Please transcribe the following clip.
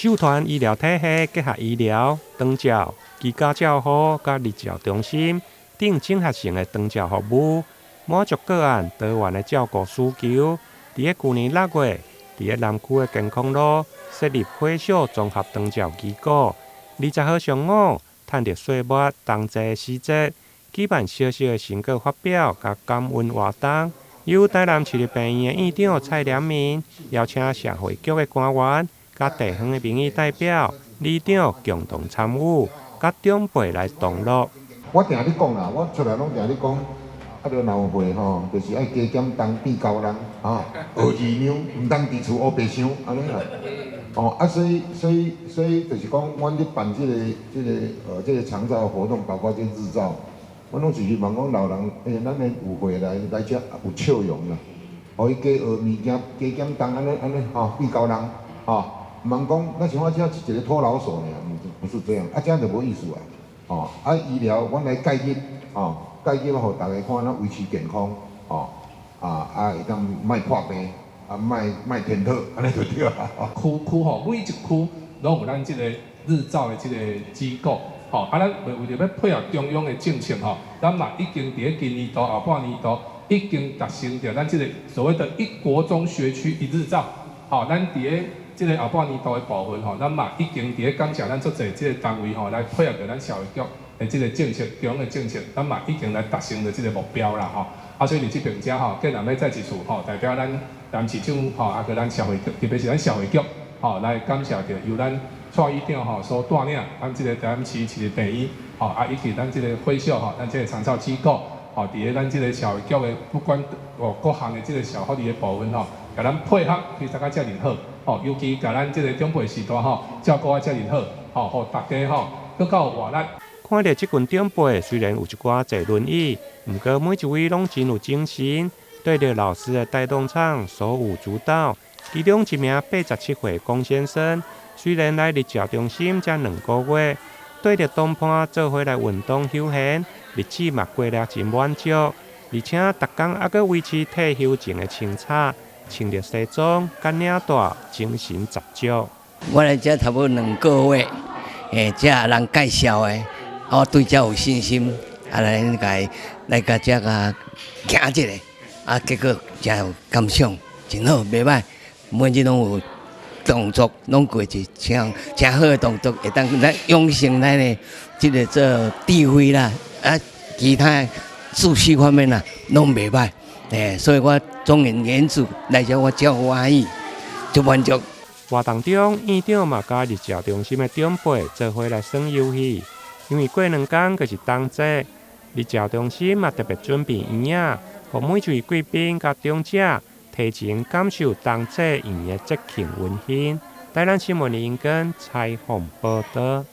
社团医疗体系结合医疗、长照、居家照护甲日照中心等整合性的长照服务，满足个案多元的照顾需求。伫去年6月，伫南区的健康路设立火小综合长照机构。20号上午，趁着岁末冬节时节，举办小小的成果发表甲感恩活动。由台南市立病院的院长蔡良明邀请社会局的官员、甲地方的民意代表、里长共同参与，甲长辈来同乐。我定咧讲啦，我出来拢定咧讲，啊，着闹会吼，就是爱加减当变高人啊，学二娘，毋当伫厝学白相，安尼啦。哦，啊，所以就是讲，阮咧办这个长照活动，包括这日照。我拢是希望讲老人，咱的有会来遮有笑容啦，互伊加学物件，加减当安尼吼，变高人吼，毋通讲咱像我遮是一个拖老手尔，不是这样，啊，这样就无意思啊，吼，啊，医疗阮来介入，吼，介入互大家看咱维持健康，吼，会当莫破病，莫天讨，安尼就对啊。区吼，每一区拢有咱即个日照的即个机构。吼，咱为着要配合中央的政策吼，咱嘛已经伫今年度、后半年度已经达成着咱即个所谓的一国中学区一日照。吼，咱伫即个后半年度的部分吼，咱嘛已经伫感谢咱足侪即个单位吼来配合着咱社会局的即个政策、中央的政策，咱嘛已经来达成着即个目标啦吼。所以伫即边遮吼，更难要再一次吼代表咱南市长吼，甲咱社会局，特别是咱社会局吼来感谢着由咱。蔡医长吼所带领，咱即个台南市市立病院吼，以及咱即个会小吼，咱即个长照机构吼，伫咱即个社会局的不管各项的即个社福利的部分吼，甲咱配合非常遮尔好吼，尤其甲咱即个长辈时代吼照顾遮尔好吼，互大家吼更较有活力。看到即群长辈虽然有一寡坐轮椅，毋过每一位拢真有精神，对着老师的带动唱手舞足蹈。其中一名87岁龚先生。虽然来日照中心才2个月，对着东坡做伙来运动休闲，日子嘛过了真满足，而且逐工还阁维持退休前的清采，穿着西装甲领带，精神十足。我来这差不多2个月，这人介绍的，我对这有信心，来甲这个行一个，结果真有感想，真好，袂歹，每日拢有。动作拢过一真好的动作，会当咱养成咱的这个智慧啦，其他秩序方面啦，拢袂歹。所以我总而言之来讲，我真欢喜，就满足。活动中，院长嘛甲日照中心的长辈做伙来耍游戏，因为过2天就是冬节，日照中心嘛特别准备圆仔，互每一位贵宾甲长者。提前感受冬节圆的节庆温馨。台南新闻林根采访报道。